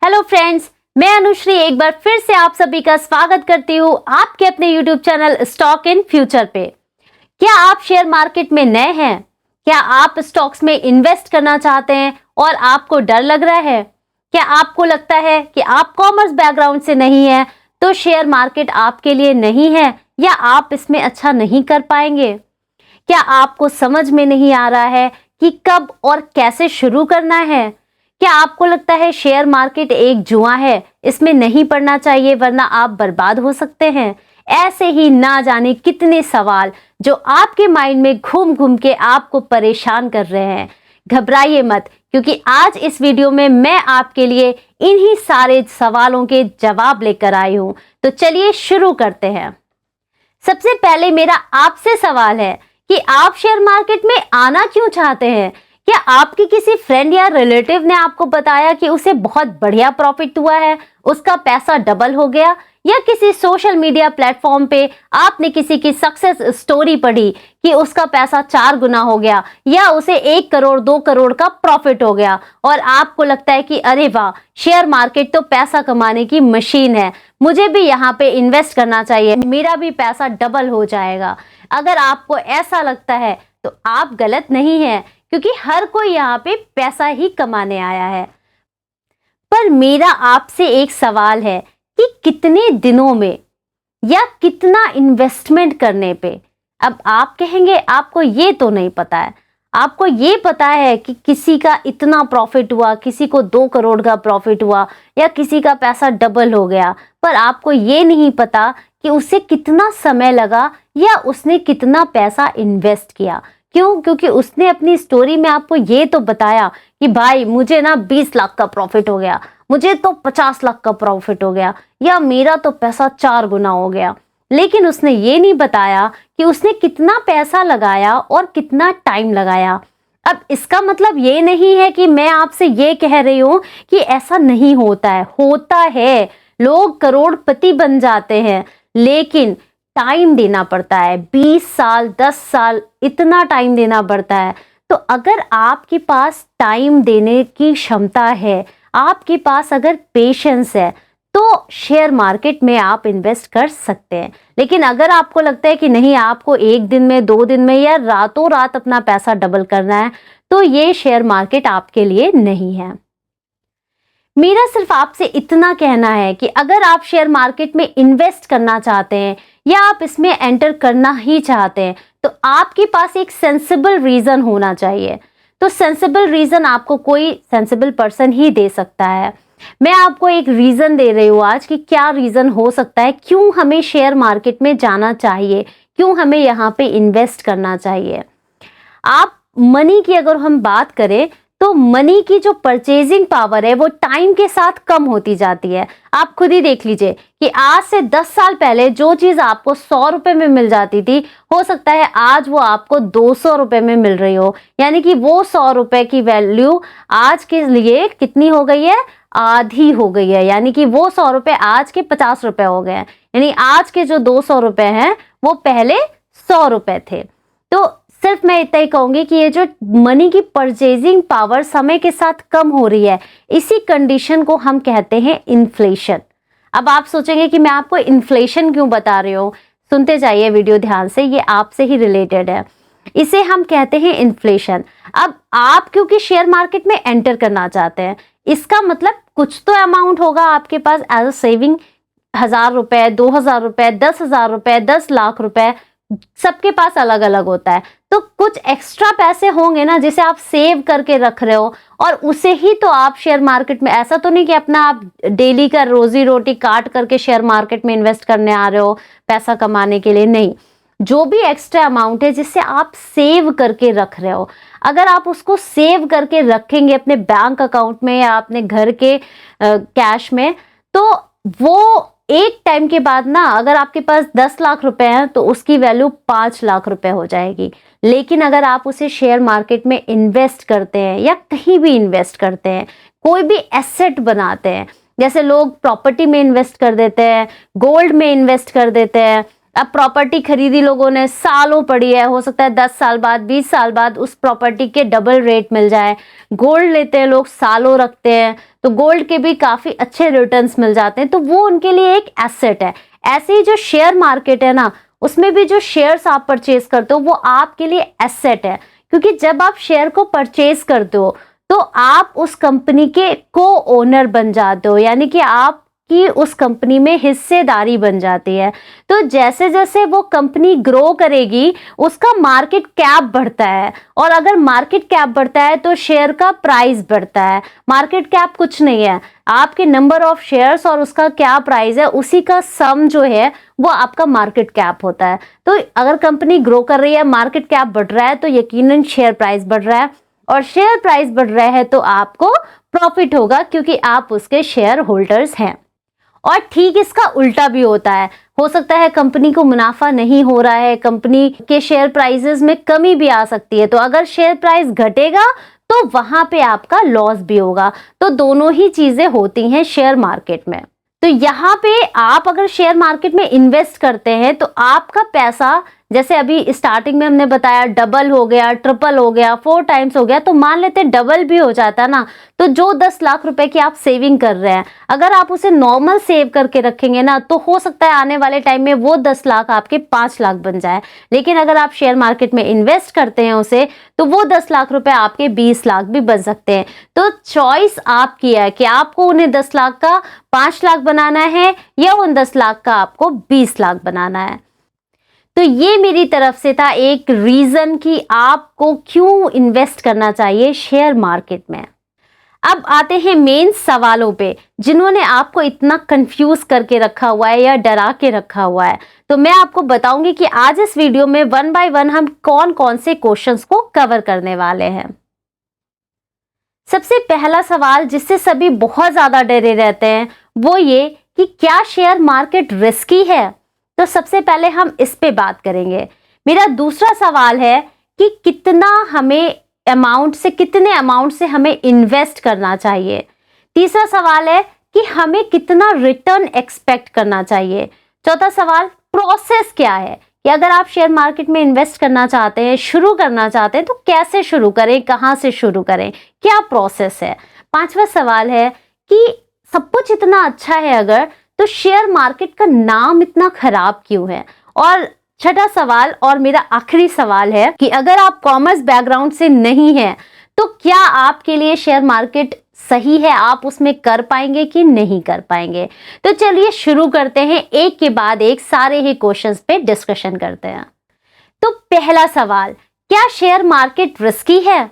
Hello friends, मैं अनुश्री एक बार फिर से आप सभी का स्वागत करती हूँ आपके अपने YouTube channel stock in future पे। क्या आप शेयर मार्केट में नए हैं? क्या आप स्टॉक्स में इन्वेस्ट करना चाहते हैं और आपको डर लग रहा है? क्या आपको लगता है कि आप कॉमर्स बैकग्राउंड से नहीं है तो शेयर मार्केट आपके लिए नहीं है या आप इसमें अच्छा नहीं कर पाएंगे? क्या आपको समझ में नहीं आ रहा है कि कब और कैसे शुरू करना है? क्या आपको लगता है शेयर मार्केट एक जुआ है, इसमें नहीं पड़ना चाहिए वरना आप बर्बाद हो सकते हैं? ऐसे ही ना जाने कितने सवाल जो आपके माइंड में घूम घूम के आपको परेशान कर रहे हैं। घबराइए मत, क्योंकि आज इस वीडियो में मैं आपके लिए इन्हीं सारे सवालों के जवाब लेकर आई हूं। तो चलिए शुरू करते हैं। सबसे पहले मेरा आपसे सवाल है कि आप शेयर मार्केट में आना क्यों चाहते हैं? क्या आपके किसी फ्रेंड या रिलेटिव ने आपको बताया कि उसे बहुत बढ़िया प्रॉफिट हुआ है, उसका पैसा डबल हो गया, या किसी सोशल मीडिया प्लेटफॉर्म पे आपने किसी की सक्सेस स्टोरी पढ़ी कि उसका पैसा 4 गुना हो गया या उसे 1 करोड़ 2 करोड़ का प्रॉफिट हो गया और आपको लगता है कि अरे वाह, शेयर मार्केट तो पैसा कमाने की मशीन है, मुझे भी यहाँ पे इन्वेस्ट करना चाहिए, मेरा भी पैसा डबल हो जाएगा। अगर आपको ऐसा लगता है तो आप गलत नहीं है, क्योंकि हर कोई यहाँ पे पैसा ही कमाने आया है। पर मेरा आपसे एक सवाल है कि कितने दिनों में या कितना इन्वेस्टमेंट करने पे? अब आप कहेंगे आपको ये तो नहीं पता है। आपको ये पता है कि किसी का इतना प्रॉफिट हुआ, किसी को 2 करोड़ का प्रॉफिट हुआ या किसी का पैसा डबल हो गया, पर आपको ये नहीं पता कि उसे कितना समय लगा या उसने कितना पैसा इन्वेस्ट किया। क्यों? क्योंकि उसने अपनी स्टोरी में आपको ये तो बताया कि भाई मुझे ना 20 लाख का प्रॉफिट हो गया, मुझे तो 50 लाख का प्रॉफिट हो गया, या मेरा तो पैसा 4 गुना हो गया। लेकिन उसने ये नहीं बताया कि उसने कितना पैसा लगाया और कितना टाइम लगाया। अब इसका मतलब ये नहीं है कि मैं आपसे ये कह रही हूं कि ऐसा नहीं होता है, होता है। लोग करोड़पति बन जाते हैं, लेकिन टाइम देना पड़ता है। 20 साल 10 साल इतना टाइम देना पड़ता है। तो अगर आपके पास टाइम देने की क्षमता है, आपके पास अगर पेशेंस है, तो शेयर मार्केट में आप इन्वेस्ट कर सकते हैं। लेकिन अगर आपको लगता है कि नहीं, आपको 1 दिन में 2 दिन में या रातों रात अपना पैसा डबल करना है, तो ये शेयर मार्केट आपके लिए नहीं है। मेरा सिर्फ आपसे इतना कहना है कि अगर आप शेयर मार्केट में इन्वेस्ट करना चाहते हैं या आप इसमें एंटर करना ही चाहते हैं, तो आपके पास एक सेंसिबल रीजन होना चाहिए। तो सेंसिबल रीजन आपको कोई सेंसिबल पर्सन ही दे सकता है। मैं आपको एक रीजन दे रही हूँ आज कि क्या रीजन हो सकता है, क्यों हमें शेयर मार्केट में जाना चाहिए, क्यों हमें यहाँ पे इन्वेस्ट करना चाहिए। आप मनी की अगर हम बात करें तो मनी की जो परचेजिंग पावर है वो टाइम के साथ कम होती जाती है। आप खुद ही देख लीजिए कि आज से 10 साल पहले जो चीज आपको 100 रुपए में मिल जाती थी, हो सकता है आज वो आपको 200 रुपए में मिल रही हो। यानी कि वो 100 रुपए की वैल्यू आज के लिए कितनी हो गई है? आधी हो गई है। यानी कि वो 100 रुपए आज के 50 रुपए हो गए हैं। यानी आज के जो 200 रुपए हैं वो पहले 100 रुपए थे। तो सिर्फ मैं इतना ही कहूंगी कि ये जो मनी की परचेजिंग पावर समय के साथ कम हो रही है, इसी कंडीशन को हम कहते हैं इन्फ्लेशन। अब आप सोचेंगे कि मैं आपको इन्फ्लेशन क्यों बता रही हूँ, सुनते जाइए वीडियो ध्यान से, ये आपसे ही रिलेटेड है। इसे हम कहते हैं इन्फ्लेशन। अब आप क्योंकि शेयर मार्केट में एंटर करना चाहते हैं, इसका मतलब कुछ तो अमाउंट होगा आपके पास एज अ सेविंग। 1000 रुपए, 2000 रुपए, 10,000 रुपए, 10 लाख रुपए, सबके पास अलग अलग होता है। तो कुछ एक्स्ट्रा पैसे होंगे ना, जिसे आप सेव करके रख रहे हो, और उसे ही तो आप शेयर मार्केट में, ऐसा तो नहीं कि अपना आप डेली का रोजी रोटी काट करके शेयर मार्केट में इन्वेस्ट करने आ रहे हो पैसा कमाने के लिए, नहीं। जो भी एक्स्ट्रा अमाउंट है जिससे आप सेव करके रख रहे हो, अगर आप उसको सेव करके रखेंगे अपने बैंक अकाउंट में या अपने घर के कैश में, तो वो एक टाइम के बाद ना, अगर आपके पास 10 लाख रुपए हैं तो उसकी वैल्यू 5 लाख रुपए हो जाएगी। लेकिन अगर आप उसे शेयर मार्केट में इन्वेस्ट करते हैं या कहीं भी इन्वेस्ट करते हैं, कोई भी एसेट बनाते हैं, जैसे लोग प्रॉपर्टी में इन्वेस्ट कर देते हैं, गोल्ड में इन्वेस्ट कर देते हैं, अब प्रॉपर्टी खरीदी लोगों ने, सालों पड़ी है, हो सकता है 10 साल बाद, 20 साल बाद उस प्रॉपर्टी के डबल रेट मिल जाए। गोल्ड लेते हैं लोग, सालों रखते हैं, तो गोल्ड के भी काफी अच्छे रिटर्न्स मिल जाते हैं, तो वो उनके लिए एक एसेट है। ऐसे ही जो शेयर मार्केट है ना, उसमें भी जो शेयर्स आप परचेज करते हो वो आपके लिए एसेट है, क्योंकि जब आप शेयर को परचेज करते हो तो आप उस कंपनी के को ओनर बन जाते हो, यानी कि आप कि उस कंपनी में हिस्सेदारी बन जाती है। तो जैसे जैसे वो कंपनी ग्रो करेगी उसका मार्केट कैप बढ़ता है, और अगर मार्केट कैप बढ़ता है तो शेयर का प्राइस बढ़ता है। मार्केट कैप कुछ नहीं है, आपके नंबर ऑफ शेयर्स और उसका क्या प्राइस है उसी का सम जो है वो आपका मार्केट कैप होता है। तो अगर कंपनी ग्रो कर रही है, मार्केट कैप बढ़ रहा है, तो यकीनन शेयर प्राइस बढ़ रहा है, और शेयर प्राइस बढ़ रहा है तो आपको प्रॉफिट होगा, क्योंकि आप उसके शेयर होल्डर्स हैं। और ठीक इसका उल्टा भी होता है, हो सकता है कंपनी को मुनाफा नहीं हो रहा है, कंपनी के शेयर प्राइसेस में कमी भी आ सकती है, तो अगर शेयर प्राइस घटेगा तो वहां पे आपका लॉस भी होगा। तो दोनों ही चीजें होती हैं शेयर मार्केट में। तो यहाँ पे आप अगर शेयर मार्केट में इन्वेस्ट करते हैं तो आपका पैसा, जैसे अभी स्टार्टिंग में हमने बताया, डबल हो गया, ट्रिपल हो गया, 4 टाइम्स हो गया, तो मान लेते डबल भी हो जाता ना, तो जो 10 लाख रुपए की आप सेविंग कर रहे हैं, अगर आप उसे नॉर्मल सेव करके रखेंगे ना, तो हो सकता है आने वाले टाइम में वो 10 लाख आपके 5 लाख बन जाए। लेकिन अगर आप शेयर मार्केट में इन्वेस्ट करते हैं उसे, तो वो 10 लाख रुपए आपके 20 लाख भी बन सकते हैं। तो चॉइस आपकी है कि आपको उन्हें 10 लाख का 5 लाख बनाना है या उन 10 लाख का आपको 20 लाख बनाना है। तो ये मेरी तरफ से था एक रीजन कि आपको क्यों इन्वेस्ट करना चाहिए शेयर मार्केट में। अब आते हैं मेन सवालों पे, जिन्होंने आपको इतना कंफ्यूज करके रखा हुआ है या डरा के रखा हुआ है। तो मैं आपको बताऊंगी कि आज इस वीडियो में 1 बाय 1 हम कौन कौन से क्वेश्चंस को कवर करने वाले हैं। सबसे पहला सवाल जिससे सभी बहुत ज्यादा डरे रहते हैं वो ये कि क्या शेयर मार्केट रिस्की है। तो सबसे पहले हम इस पे बात करेंगे। मेरा दूसरा सवाल है कि कितना हमें कितने अमाउंट से हमें इन्वेस्ट करना चाहिए। तीसरा सवाल है कि हमें कितना रिटर्न एक्सपेक्ट करना चाहिए। चौथा सवाल, प्रोसेस क्या है कि अगर आप शेयर मार्केट में इन्वेस्ट करना चाहते हैं, शुरू करना चाहते हैं, तो कैसे शुरू करें, कहां से शुरू करें, क्या प्रोसेस है। पांचवा सवाल है कि सब कुछ इतना अच्छा है अगर, तो शेयर मार्केट का नाम इतना खराब क्यों है। और छठा सवाल और मेरा आखिरी सवाल है कि अगर आप कॉमर्स बैकग्राउंड से नहीं हैं तो क्या आपके लिए शेयर मार्केट सही है, आप उसमें कर पाएंगे कि नहीं कर पाएंगे। तो चलिए शुरू करते हैं, एक के बाद एक सारे ही क्वेश्चंस पे डिस्कशन करते हैं। तो पहला सवाल, क्या शेयर मार्केट रिस्की है।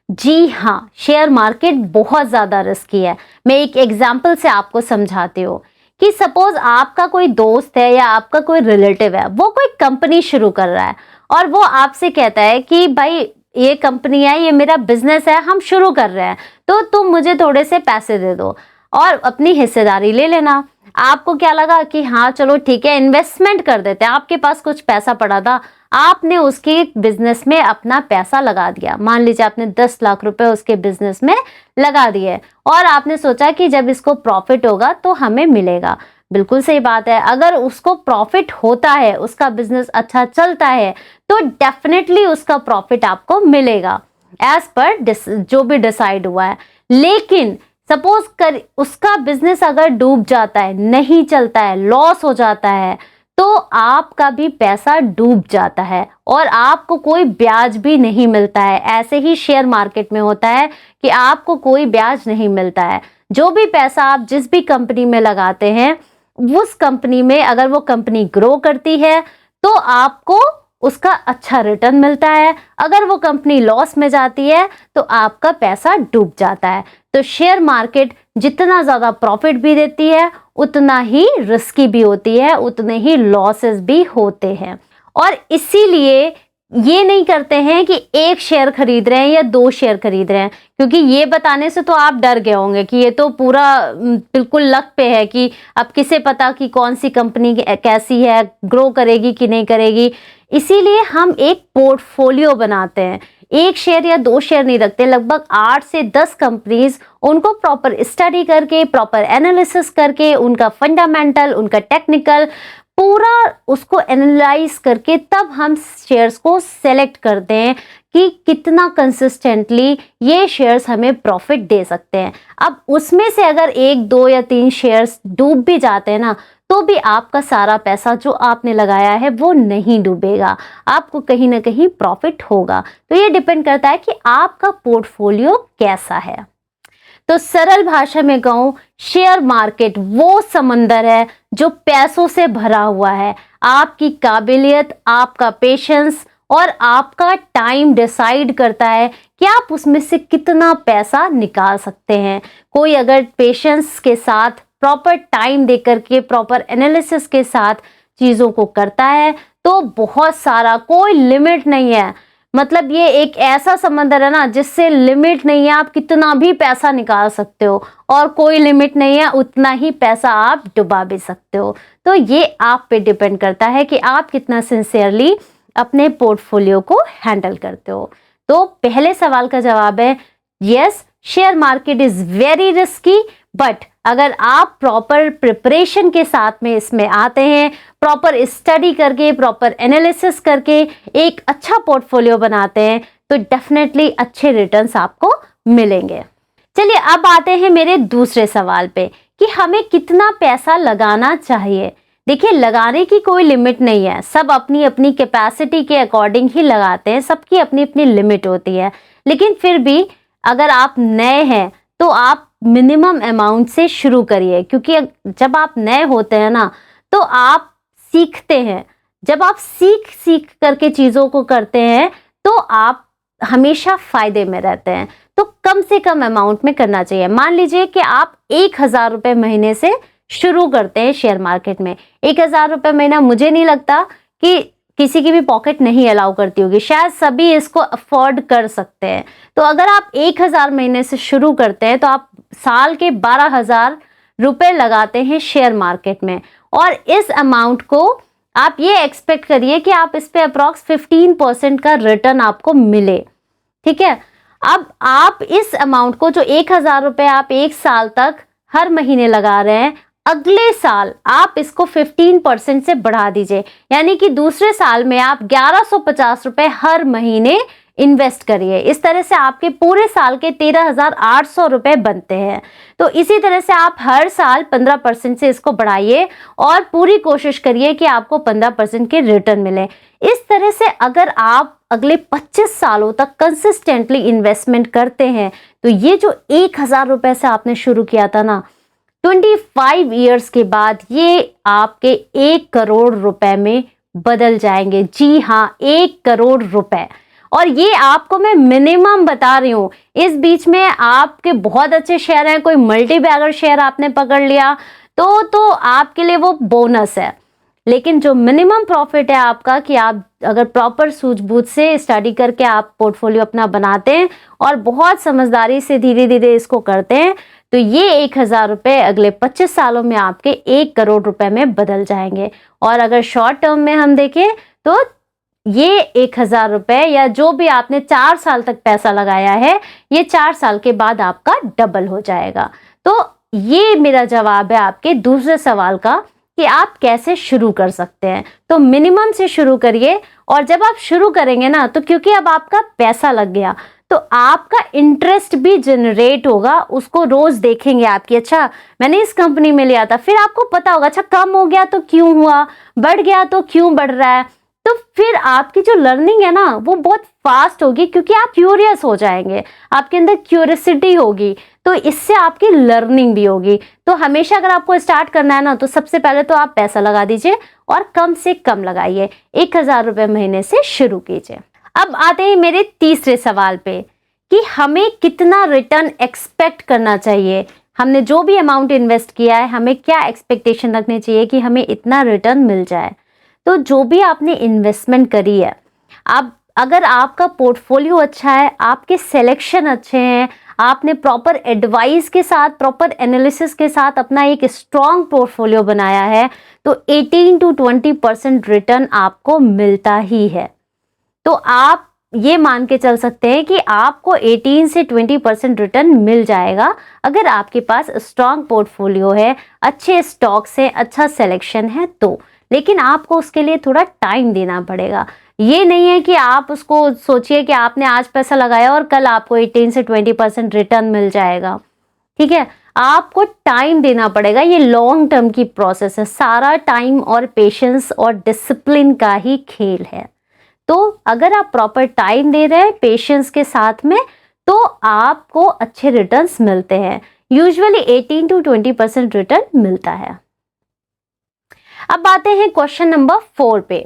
जी हाँ, शेयर मार्केट बहुत ज्यादा रिस्की है। मैं एक एग्जाम्पल से आपको समझाती हूँ कि सपोज आपका कोई दोस्त है या आपका कोई रिलेटिव है, वो कोई कंपनी शुरू कर रहा है और वो आपसे कहता है कि भाई ये कंपनी है, ये मेरा बिजनेस है, हम शुरू कर रहे हैं, तो तुम मुझे थोड़े से पैसे दे दो और अपनी हिस्सेदारी ले लेना। आपको क्या लगा कि हाँ चलो ठीक है, इन्वेस्टमेंट कर देते हैं। आपके पास कुछ पैसा पड़ा था, आपने उसके बिजनेस में अपना पैसा लगा दिया। मान लीजिए आपने 10 लाख रुपए उसके बिजनेस में लगा दिए और आपने सोचा कि जब इसको प्रॉफिट होगा तो हमें मिलेगा। बिल्कुल सही बात है, अगर उसको प्रॉफिट होता है, उसका बिजनेस अच्छा चलता है, तो डेफिनेटली उसका प्रॉफिट आपको मिलेगा एज पर जो भी डिसाइड हुआ है। लेकिन सपोज कर उसका बिजनेस अगर डूब जाता है, नहीं चलता है, लॉस हो जाता है, तो आपका भी पैसा डूब जाता है और आपको कोई ब्याज भी नहीं मिलता है। ऐसे ही शेयर मार्केट में होता है कि आपको कोई ब्याज नहीं मिलता है। जो भी पैसा आप जिस भी कंपनी में लगाते हैं, उस कंपनी में अगर वो कंपनी ग्रो करती है तो आपको उसका अच्छा रिटर्न मिलता है। अगर वो कंपनी लॉस में जाती है तो आपका पैसा डूब जाता है। तो शेयर मार्केट जितना ज्यादा प्रॉफिट भी देती है उतना ही रिस्की भी होती है, उतने ही लॉसेस भी होते हैं। और इसीलिए ये नहीं करते हैं कि 1 शेयर खरीद रहे हैं या 2 शेयर खरीद रहे हैं, क्योंकि ये बताने से तो आप डर गए होंगे कि ये तो पूरा बिल्कुल लक पे है कि अब किसे पता कि कौन सी कंपनी कैसी है, ग्रो करेगी कि नहीं करेगी। इसीलिए हम एक पोर्टफोलियो बनाते हैं, 1 शेयर या 2 शेयर नहीं रखते, लगभग 8 से 10 कंपनीज, उनको प्रॉपर स्टडी करके, प्रॉपर एनालिसिस करके, उनका फंडामेंटल, उनका टेक्निकल पूरा उसको एनालाइज करके तब हम शेयर्स को सेलेक्ट करते हैं कि कितना कंसिस्टेंटली ये शेयर्स हमें प्रॉफिट दे सकते हैं। अब उसमें से अगर 1, 2 या 3 शेयर्स डूब भी जाते हैं ना, तो भी आपका सारा पैसा जो आपने लगाया है वो नहीं डूबेगा, आपको कहीं ना कहीं प्रॉफिट होगा। तो ये डिपेंड करता है कि आपका पोर्टफोलियो कैसा है। तो सरल भाषा में कहूं, शेयर मार्केट वो समंदर है जो पैसों से भरा हुआ है। आपकी काबिलियत, आपका पेशेंस और आपका टाइम डिसाइड करता है कि आप उसमें से कितना पैसा निकाल सकते हैं। कोई अगर पेशेंस के साथ, प्रॉपर टाइम देकर के, प्रॉपर एनालिसिस के साथ चीज़ों को करता है तो बहुत सारा, कोई लिमिट नहीं है। मतलब ये एक ऐसा समंदर है ना जिससे लिमिट नहीं है, आप कितना भी पैसा निकाल सकते हो, और कोई लिमिट नहीं है, उतना ही पैसा आप डुबा भी सकते हो। तो ये आप पे डिपेंड करता है कि आप कितना सिंसियरली अपने पोर्टफोलियो को हैंडल करते हो। तो पहले सवाल का जवाब है yes, share market is very risky, but अगर आप प्रॉपर प्रिपरेशन के साथ में इसमें आते हैं, प्रॉपर स्टडी करके, प्रॉपर एनालिसिस करके एक अच्छा पोर्टफोलियो बनाते हैं, तो डेफिनेटली अच्छे रिटर्न्स आपको मिलेंगे। चलिए अब आते हैं मेरे दूसरे सवाल पे कि हमें कितना पैसा लगाना चाहिए। देखिए, लगाने की कोई लिमिट नहीं है, सब अपनी अपनी कैपेसिटी के अकॉर्डिंग ही लगाते हैं, सबकी अपनी अपनी लिमिट होती है। लेकिन फिर भी अगर आप नए हैं तो आप मिनिमम अमाउंट से शुरू करिए, क्योंकि जब आप नए होते हैं ना तो आप सीखते हैं। जब आप सीख करके चीज़ों को करते हैं तो आप हमेशा फायदे में रहते हैं। तो कम से कम अमाउंट में करना चाहिए। मान लीजिए कि आप 1,000 रुपये महीने से शुरू करते हैं शेयर मार्केट में। 1,000 रुपये महीना, मुझे नहीं लगता कि किसी की भी पॉकेट नहीं अलाउ करती होगी, शायद सभी इसको अफोर्ड कर सकते हैं। तो अगर आप 1,000 महीने से शुरू करते हैं तो आप साल के 12,000 रुपये लगाते हैं शेयर मार्केट में, और इस अमाउंट को आप ये एक्सपेक्ट करिए कि आप इस पे अप्रॉक्स 15% का रिटर्न आपको मिले। ठीक है, अब आप इस अमाउंट को, जो 1,000 रुपये आप 1 साल तक हर महीने लगा रहे हैं, अगले साल आप इसको 15% से बढ़ा दीजिए, यानी कि दूसरे साल में आप 1,150 रुपये हर महीने इन्वेस्ट करिए। इस तरह से आपके पूरे साल के 13,800 रुपये बनते हैं। तो इसी तरह से आप हर साल 15% से इसको बढ़ाइए और पूरी कोशिश करिए कि आपको 15% के रिटर्न मिले। इस तरह से अगर आप अगले 25 सालों तक कंसिस्टेंटली इन्वेस्टमेंट करते हैं तो ये जो 1,000 रुपये से आपने शुरू किया था ना, 25 ईयर्स के बाद ये आपके 1 करोड़ रुपए में बदल जाएंगे। जी हाँ, 1 करोड़ रुपए। और ये आपको मैं मिनिमम बता रही हूँ। इस बीच में आपके बहुत अच्छे शेयर हैं, कोई मल्टी बैगर शेयर आपने पकड़ लिया तो आपके लिए वो बोनस है। लेकिन जो मिनिमम प्रॉफिट है आपका, कि आप अगर प्रॉपर सूझबूझ से स्टडी करके आप पोर्टफोलियो अपना बनाते हैं और बहुत समझदारी से धीरे धीरे इसको करते हैं, तो ये 1,000 रुपये अगले 25 सालों में आपके 1 करोड़ रुपए में बदल जाएंगे। और अगर शॉर्ट टर्म में हम देखें तो ये 1,000 रुपये या जो भी आपने 4 साल तक पैसा लगाया है, ये 4 साल के बाद आपका डबल हो जाएगा। तो ये मेरा जवाब है आपके दूसरे सवाल का कि आप कैसे शुरू कर सकते हैं। तो मिनिमम से शुरू करिए, और जब आप शुरू करेंगे ना, तो क्योंकि अब आपका पैसा लग गया तो आपका इंटरेस्ट भी जनरेट होगा। उसको रोज देखेंगे आपकी, अच्छा मैंने इस कंपनी में लिया था, फिर आपको पता होगा अच्छा कम हो गया तो क्यों हुआ, बढ़ गया तो क्यों बढ़ रहा है। तो फिर आपकी जो लर्निंग है ना वो बहुत फास्ट होगी, क्योंकि आप क्यूरियस हो जाएंगे, आपके अंदर क्यूरियोसिटी होगी, तो इससे आपकी लर्निंग भी होगी। तो हमेशा अगर आपको स्टार्ट करना है ना, तो सबसे पहले तो आप पैसा लगा दीजिए और कम से कम लगाइए, 1,000 रुपये महीने से शुरू कीजिए। अब आते हैं मेरे तीसरे सवाल पे कि हमें कितना रिटर्न एक्सपेक्ट करना चाहिए। हमने जो भी अमाउंट इन्वेस्ट किया है, हमें क्या एक्सपेक्टेशन रखनी चाहिए कि हमें इतना रिटर्न मिल जाए। तो जो भी आपने इन्वेस्टमेंट करी है, अब अगर आपका पोर्टफोलियो अच्छा है, आपके सिलेक्शन अच्छे हैं, आपने प्रॉपर एडवाइस के साथ, प्रॉपर एनालिसिस के साथ अपना एक स्ट्रॉन्ग पोर्टफोलियो बनाया है, तो 18 to 20% रिटर्न आपको मिलता ही है। तो आप ये मान के चल सकते हैं कि आपको 18 से 20% रिटर्न मिल जाएगा अगर आपके पास स्ट्रॉन्ग पोर्टफोलियो है, अच्छे स्टॉक्स हैं, अच्छा सिलेक्शन है तो। लेकिन आपको उसके लिए थोड़ा टाइम देना पड़ेगा। ये नहीं है कि आप उसको सोचिए कि आपने आज पैसा लगाया और कल आपको 18 से 20% रिटर्न मिल जाएगा। ठीक है, आपको टाइम देना पड़ेगा। ये लॉन्ग टर्म की प्रोसेस है, सारा टाइम और पेशेंस और डिसिप्लिन का ही खेल है। तो अगर आप प्रॉपर टाइम दे रहे हैं पेशेंस के साथ में, तो आपको अच्छे रिटर्न्स मिलते हैं। यूजुअली 18 to 20% रिटर्न मिलता है। अब आते हैं क्वेश्चन नंबर 4 पे।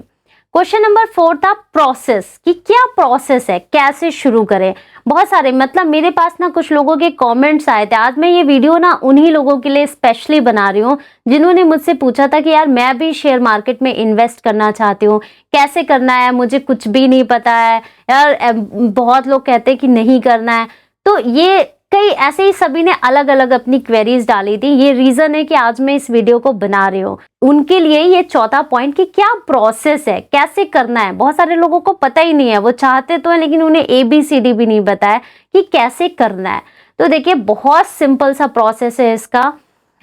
क्वेश्चन नंबर 4 था प्रोसेस, कि क्या प्रोसेस है, कैसे शुरू करें। बहुत सारे, मतलब मेरे पास ना कुछ लोगों के कमेंट्स आए थे। आज मैं ये वीडियो ना उन्हीं लोगों के लिए स्पेशली बना रही हूँ जिन्होंने मुझसे पूछा था कि यार मैं भी शेयर मार्केट में इन्वेस्ट करना चाहती हूँ, कैसे करना है, मुझे कुछ भी नहीं पता है यार। बहुत लोग कहते हैं कि नहीं करना है। तो ये कई ऐसे ही सभी ने अलग अलग अपनी क्वेरीज डाली थी। ये रीजन है कि आज मैं इस वीडियो को बना रही हूँ उनके लिए। ये चौथा पॉइंट कि क्या प्रोसेस है, कैसे करना है। बहुत सारे लोगों को पता ही नहीं है, वो चाहते तो है लेकिन उन्हें ABCD भी नहीं पता है कि कैसे करना है। तो देखिए, बहुत सिंपल सा प्रोसेस है इसका।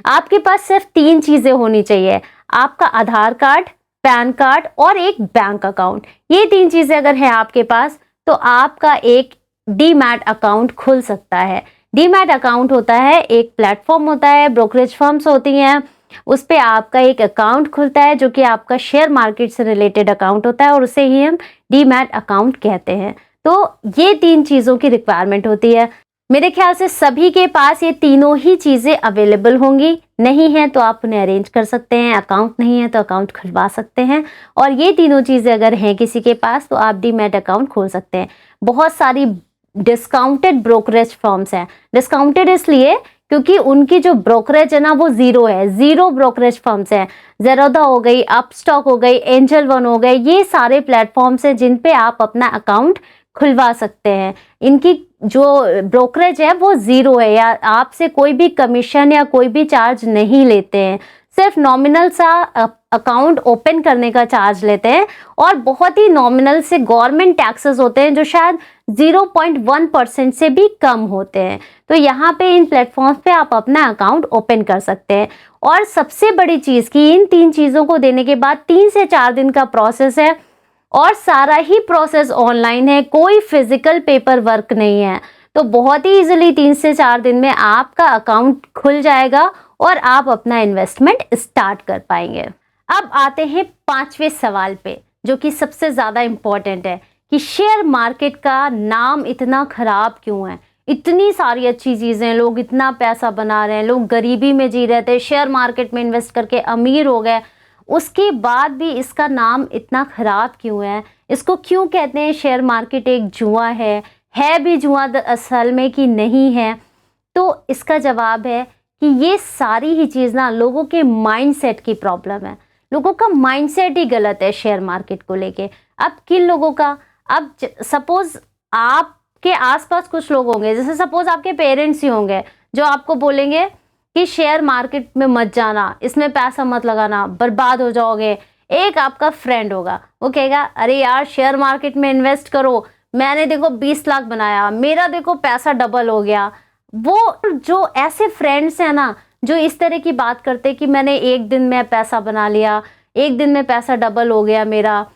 आपके पास सिर्फ 3 चीजें होनी चाहिए, आपका आधार कार्ड, पैन कार्ड और एक बैंक अकाउंट। ये 3 चीजें अगर है आपके पास तो आपका एक डीमैट अकाउंट खुल सकता है। डीमैट अकाउंट होता है, एक प्लेटफॉर्म होता है, ब्रोकरेज फर्म्स होती हैं, उस पे आपका एक अकाउंट खुलता है जो कि आपका शेयर मार्केट से रिलेटेड अकाउंट होता है और उसे ही हम डीमैट अकाउंट कहते हैं। तो ये 3 चीजों की रिक्वायरमेंट होती है। मेरे ख्याल से सभी के पास ये तीनों ही चीजें अवेलेबल होंगी। नहीं है तो आप उन्हें अरेंज कर सकते हैं, अकाउंट नहीं है तो अकाउंट खुलवा सकते हैं। और ये तीनों चीजें अगर हैं किसी के पास तो आप डीमैट अकाउंट खोल सकते हैं। बहुत सारी डिस्काउंटेड ब्रोकरेज फर्म्स हैं। डिस्काउंटेड इसलिए क्योंकि उनकी जो ब्रोकरेज है ना वो जीरो है। जीरो ब्रोकरेज फर्म्स हैं। ज़ेरोधा हो गई, अपस्टॉक हो गई, एंजल वन हो गए, ये सारे प्लेटफॉर्म्स हैं जिन पे आप अपना अकाउंट खुलवा सकते हैं। इनकी जो ब्रोकरेज है वो जीरो है, या आपसे कोई भी कमीशन या कोई भी चार्ज नहीं लेते हैं। सिर्फ नॉमिनल सा अकाउंट ओपन करने का चार्ज लेते हैं और बहुत ही नॉमिनल से गवर्नमेंट टैक्सेस होते हैं जो शायद 0.1% से भी कम होते हैं। तो यहाँ पे इन प्लेटफॉर्म्स पे आप अपना अकाउंट ओपन कर सकते हैं। और सबसे बड़ी चीज़ कि इन 3 चीज़ों को देने के बाद 3 से 4 दिन का प्रोसेस है और सारा ही प्रोसेस ऑनलाइन है, कोई फिजिकल पेपर वर्क नहीं है। तो बहुत ही इजीली 3 से 4 दिन में आपका अकाउंट खुल जाएगा और आप अपना इन्वेस्टमेंट स्टार्ट कर पाएंगे। अब आते हैं 5वें सवाल पे, जो कि सबसे ज़्यादा इम्पोर्टेंट है कि शेयर मार्केट का नाम इतना खराब क्यों है। इतनी सारी अच्छी चीज़ें, लोग इतना पैसा बना रहे हैं, लोग गरीबी में जी रहे थे, शेयर मार्केट में इन्वेस्ट करके अमीर हो गए, उसके बाद भी इसका नाम इतना खराब क्यों है। इसको क्यों कहते हैं शेयर मार्केट एक जुआ है भी जुआ असल में कि नहीं है। तो इसका जवाब है कि ये सारी ही चीज़ ना लोगों के माइंडसेट की प्रॉब्लम है। लोगों का माइंडसेट ही गलत है शेयर मार्केट को लेके। अब किन लोगों का, अब सपोज आपके आसपास कुछ लोग होंगे, जैसे सपोज आपके पेरेंट्स ही होंगे जो आपको बोलेंगे कि शेयर मार्केट में मत जाना, इसमें पैसा मत लगाना, बर्बाद हो जाओगे। एक आपका फ्रेंड होगा, वो कहेगा अरे यार शेयर मार्केट में इन्वेस्ट करो, मैंने देखो 20 लाख बनाया, मेरा देखो पैसा डबल हो गया। वो जो ऐसे फ्रेंड्स हैं ना जो इस तरह की बात करते कि मैंने एक दिन में पैसा बना लिया, एक दिन में पैसा डबल हो गया मेरा,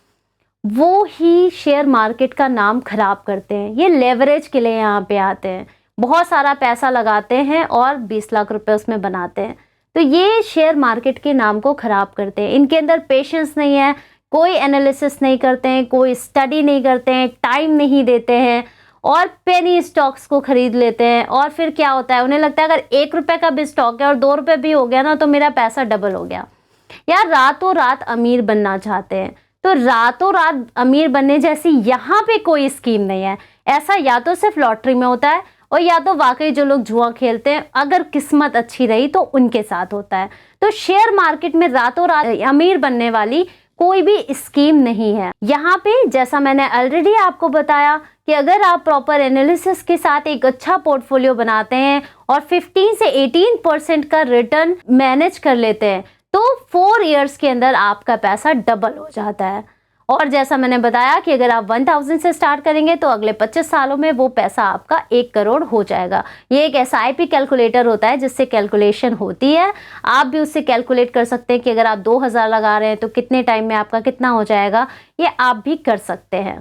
वो ही शेयर मार्केट का नाम खराब करते हैं। ये लेवरेज के लिए यहाँ पे आते हैं, बहुत सारा पैसा लगाते हैं और 20 लाख रुपए उसमें बनाते हैं। तो ये शेयर मार्केट के नाम को खराब करते हैं। इनके अंदर पेशेंस नहीं है, कोई एनालिसिस नहीं करते हैं, कोई स्टडी नहीं करते हैं, टाइम नहीं देते हैं और पेनी स्टॉक्स को खरीद लेते हैं। और फिर क्या होता है, उन्हें लगता है अगर 1 रुपए का भी स्टॉक है और 2 रुपए भी हो गया ना तो मेरा पैसा डबल हो गया। यार रातों रात अमीर बनना चाहते हैं, तो रातों रात अमीर बनने जैसी यहाँ पे कोई स्कीम नहीं है। ऐसा या तो सिर्फ लॉटरी में होता है और या तो वाकई जो लोग जुआ खेलते हैं अगर किस्मत अच्छी रही तो उनके साथ होता है। तो शेयर मार्केट में रातों रात अमीर बनने वाली कोई भी स्कीम नहीं है। यहाँ पे जैसा मैंने ऑलरेडी आपको बताया कि अगर आप प्रॉपर एनालिसिस के साथ एक अच्छा पोर्टफोलियो बनाते हैं और 15 से 18% का रिटर्न मैनेज कर लेते हैं तो 4 इयर्स के अंदर आपका पैसा डबल हो जाता है। और जैसा मैंने बताया कि अगर आप 1000 से स्टार्ट करेंगे तो अगले 25 सालों में वो पैसा आपका 1 करोड़ हो जाएगा। ये एक SIP कैलकुलेटर होता है जिससे कैलकुलेशन होती है। आप भी उससे कैलकुलेट कर सकते हैं कि अगर आप 2000 लगा रहे हैं तो कितने टाइम में आपका कितना हो जाएगा, ये आप भी कर सकते हैं।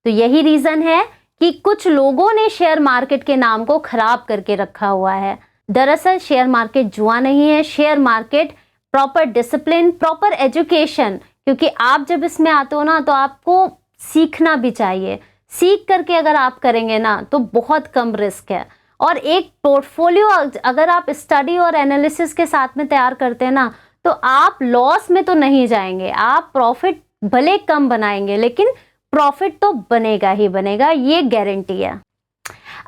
तो यही रीजन है कि कुछ लोगों ने शेयर मार्केट के नाम को खराब करके रखा हुआ है। दरअसल शेयर मार्केट जुआ नहीं है। Share market proper discipline, proper education, क्योंकि आप जब इसमें आते हो ना तो आपको सीखना भी चाहिए। सीख करके अगर आप करेंगे ना तो बहुत कम रिस्क है। और एक पोर्टफोलियो अगर आप स्टडी और एनालिसिस के साथ में तैयार करते हैं ना तो आप लॉस में तो नहीं जाएंगे। आप प्रॉफिट भले कम बनाएंगे लेकिन प्रॉफिट तो बनेगा ही बनेगा, ये गारंटी है।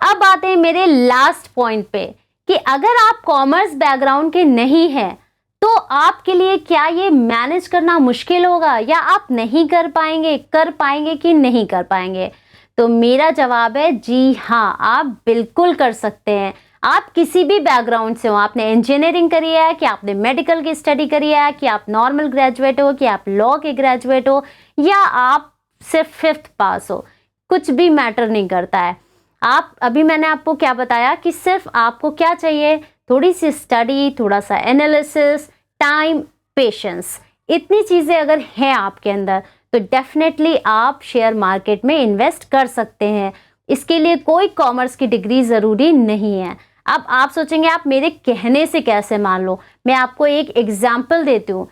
अब आते हैं मेरे लास्ट पॉइंट पे कि अगर आप कॉमर्स बैकग्राउंड के नहीं हैं तो आपके लिए क्या ये मैनेज करना मुश्किल होगा या आप नहीं कर पाएंगे कि नहीं कर पाएंगे? तो मेरा जवाब है जी हाँ, आप बिल्कुल कर सकते हैं। आप किसी भी बैकग्राउंड से हो, आपने इंजीनियरिंग करी है कि आपने मेडिकल की स्टडी करी है कि आप नॉर्मल ग्रेजुएट हो कि आप लॉ के ग्रेजुएट हो या आप सिर्फ 5th पास हो, कुछ भी मैटर नहीं करता है। आप अभी मैंने आपको क्या बताया कि सिर्फ आपको क्या चाहिए, थोड़ी सी स्टडी, थोड़ा सा एनालिसिस, टाइम, पेशेंस, इतनी चीजें अगर हैं आपके अंदर तो डेफिनेटली आप शेयर मार्केट में इन्वेस्ट कर सकते हैं। इसके लिए कोई कॉमर्स की डिग्री जरूरी नहीं है। अब आप सोचेंगे आप मेरे कहने से कैसे मान लो, मैं आपको एक एग्जाम्पल देती हूँ।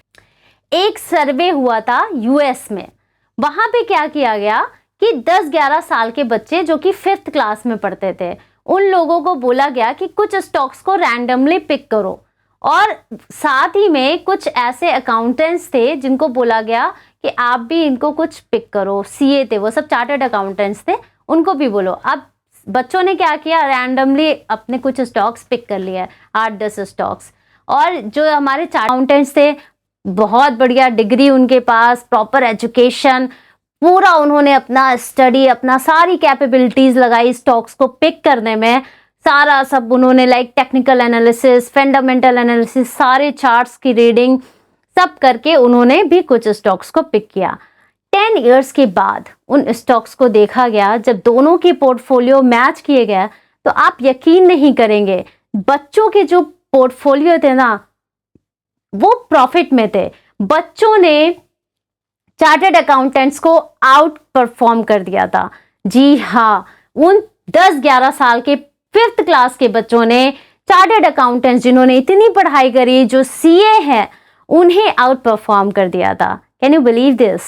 एक सर्वे हुआ था US में, वहां पे क्या किया गया कि 10-11 साल के बच्चे जो कि 5th क्लास में पढ़ते थे उन लोगों को बोला गया कि कुछ स्टॉक्स को रैंडमली पिक करो, और साथ ही में कुछ ऐसे अकाउंटेंट्स थे जिनको बोला गया कि आप भी इनको कुछ पिक करो। CA थे, वो सब चार्टर्ड अकाउंटेंट्स थे, उनको भी बोलो। अब बच्चों ने क्या किया, रैंडमली अपने कुछ स्टॉक्स पिक कर लिया, 8-10 स्टॉक्स। और जो हमारे चार्टर्ड अकाउंटेंट्स थे, बहुत बढ़िया डिग्री उनके पास, प्रॉपर एजुकेशन, पूरा उन्होंने अपना स्टडी, अपना सारी कैपेबिलिटीज लगाई स्टॉक्स को पिक करने में। सारा सब उन्होंने like technical analysis, fundamental analysis, सारे चार्ट्स की रीडिंग सब करके उन्होंने भी कुछ स्टॉक्स को पिक किया। 10 इयर्स के बाद उन स्टॉक्स को देखा गया, जब दोनों के पोर्टफोलियो मैच किए गए तो आप यकीन नहीं करेंगे, बच्चों के जो पोर्टफोलियो थे ना वो प्रॉफिट में थे। बच्चों ने चार्टर्ड अकाउंटेंट्स को आउट परफॉर्म कर दिया था। जी हाँ, उन 10-11 साल के 5th क्लास के बच्चों ने चार्टर्ड अकाउंटेंट्स जिन्होंने इतनी पढ़ाई करी, जो CA है, उन्हें आउट परफॉर्म कर दिया था। Can you believe this?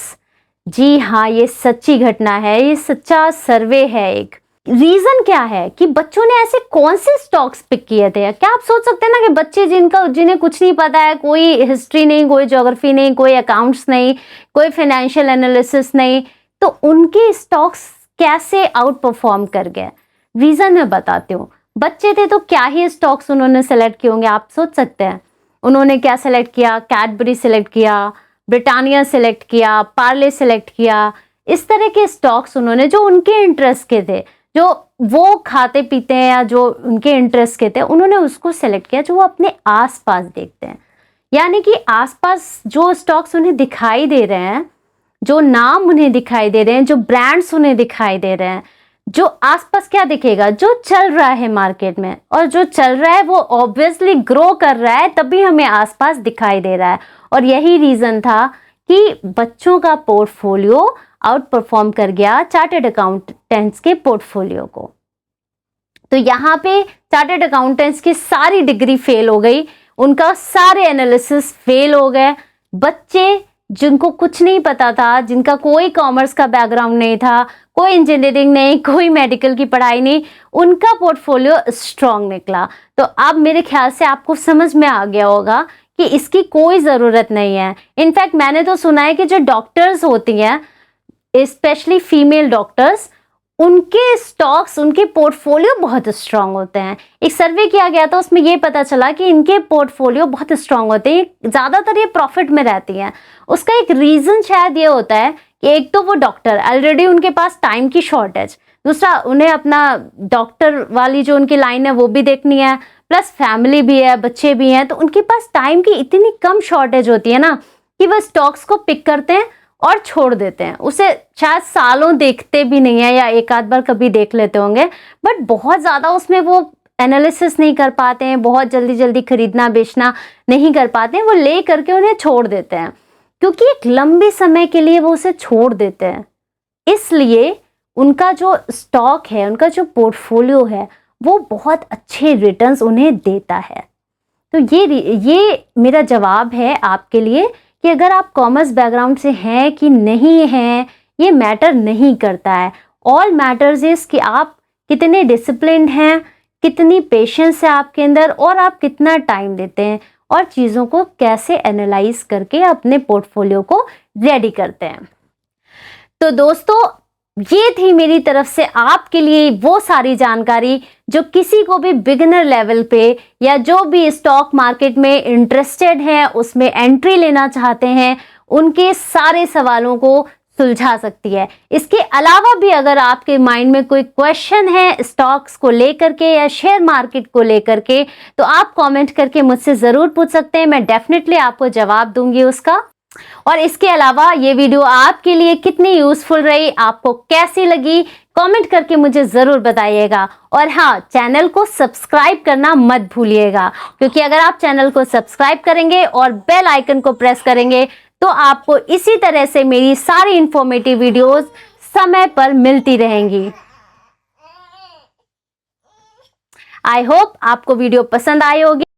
जी हाँ, ये सच्ची घटना है, ये सच्चा सर्वे है। एक रीजन क्या है कि बच्चों ने ऐसे कौन से स्टॉक्स पिक किए थे? क्या आप सोच सकते हैं ना कि बच्चे जिन्हें कुछ नहीं पता है, कोई हिस्ट्री नहीं, कोई ज्योग्राफी नहीं, कोई अकाउंट्स नहीं, कोई फाइनेंशियल एनालिसिस नहीं, तो उनके स्टॉक्स कैसे आउट परफॉर्म कर गए? रीजन मैं बताती हूँ। बच्चे थे तो क्या ही स्टॉक्स उन्होंने सेलेक्ट किए होंगे, आप सोच सकते हैं। उन्होंने क्या सेलेक्ट किया? कैडबरी सेलेक्ट किया, ब्रिटानिया सेलेक्ट किया, पार्ले सेलेक्ट किया। इस तरह के स्टॉक्स उन्होंने जो उनके इंटरेस्ट के थे, जो वो खाते पीते हैं या जो उनके इंटरेस्ट के थे, उन्होंने उसको सेलेक्ट किया जो वो अपने आसपास देखते हैं। यानी कि आसपास जो स्टॉक्स उन्हें दिखाई दे रहे हैं, जो नाम उन्हें दिखाई दे रहे हैं, जो ब्रांड्स उन्हें दिखाई दे रहे हैं, जो आसपास क्या दिखेगा, जो चल रहा है मार्केट में, और जो चल रहा है वो ऑब्वियसली ग्रो कर रहा है, तभी हमें आसपास दिखाई दे रहा है। और यही रीजन था कि बच्चों का पोर्टफोलियो आउट परफॉर्म कर गया चार्टर्ड अकाउंटेंट्स के पोर्टफोलियो को। तो यहाँ पे चार्टर्ड अकाउंटेंट्स की सारी डिग्री फेल हो गई, उनका सारे एनालिसिस फेल हो गए। बच्चे जिनको कुछ नहीं पता था, जिनका कोई कॉमर्स का बैकग्राउंड नहीं था, कोई इंजीनियरिंग नहीं, कोई मेडिकल की पढ़ाई नहीं, उनका पोर्टफोलियो स्ट्रांग निकला। तो अब मेरे ख्याल से आपको समझ में आ गया होगा कि इसकी कोई ज़रूरत नहीं है। इनफैक्ट मैंने तो सुना है कि जो डॉक्टर्स होती हैं, स्पेशली फीमेल डॉक्टर्स, उनके स्टॉक्स, उनके पोर्टफोलियो बहुत स्ट्रांग होते हैं। एक सर्वे किया गया था, उसमें ये पता चला कि इनके पोर्टफोलियो बहुत स्ट्रांग होते हैं, ज़्यादातर ये प्रॉफिट में रहती हैं। उसका एक रीज़न शायद ये होता है कि एक तो वो डॉक्टर, ऑलरेडी उनके पास टाइम की शॉर्टेज, दूसरा उन्हें अपना डॉक्टर वाली जो उनकी लाइन है वो भी देखनी है, प्लस फैमिली भी है, बच्चे भी हैं, तो उनके पास टाइम की इतनी कम शॉर्टेज होती है ना कि वह स्टॉक्स को पिक करते हैं और छोड़ देते हैं उसे, शायद सालों देखते भी नहीं है या एक आध बार कभी देख लेते होंगे, बट बहुत ज़्यादा उसमें वो एनालिसिस नहीं कर पाते हैं, बहुत जल्दी जल्दी खरीदना बेचना नहीं कर पाते हैं, वो ले करके उन्हें छोड़ देते हैं क्योंकि एक लंबे समय के लिए वो उसे छोड़ देते हैं। इसलिए उनका जो स्टॉक है, उनका जो पोर्टफोलियो है, वो बहुत अच्छे रिटर्न्स उन्हें देता है। तो ये मेरा जवाब है आपके लिए कि अगर आप कॉमर्स बैकग्राउंड से हैं कि नहीं हैं, ये मैटर नहीं करता है। ऑल मैटर्स इज कि आप कितने डिसिप्लिन्ड हैं, कितनी पेशेंस है आपके अंदर, और आप कितना टाइम देते हैं और चीज़ों को कैसे एनालाइज करके अपने पोर्टफोलियो को रेडी करते हैं। तो दोस्तों, ये थी मेरी तरफ से आपके लिए वो सारी जानकारी जो किसी को भी बिगिनर लेवल पे या जो भी स्टॉक मार्केट में इंटरेस्टेड है, उसमें एंट्री लेना चाहते हैं, उनके सारे सवालों को सुलझा सकती है। इसके अलावा भी अगर आपके माइंड में कोई क्वेश्चन है स्टॉक्स को लेकर के या शेयर मार्केट को लेकर के, तो आप कमेंट करके मुझसे ज़रूर पूछ सकते हैं, मैं डेफिनेटली आपको जवाब दूंगी उसका। और इसके अलावा ये वीडियो आपके लिए कितनी यूजफुल रही, आपको कैसी लगी, कमेंट करके मुझे ज़रूर बताइएगा। और हाँ, चैनल को सब्सक्राइब करना मत भूलिएगा, क्योंकि अगर आप चैनल को सब्सक्राइब करेंगे और बेल आइकन को प्रेस करेंगे तो आपको इसी तरह से मेरी सारी इंफॉर्मेटिव वीडियोस समय पर मिलती रहेंगी। आई होप आपको वीडियो पसंद आई होगी।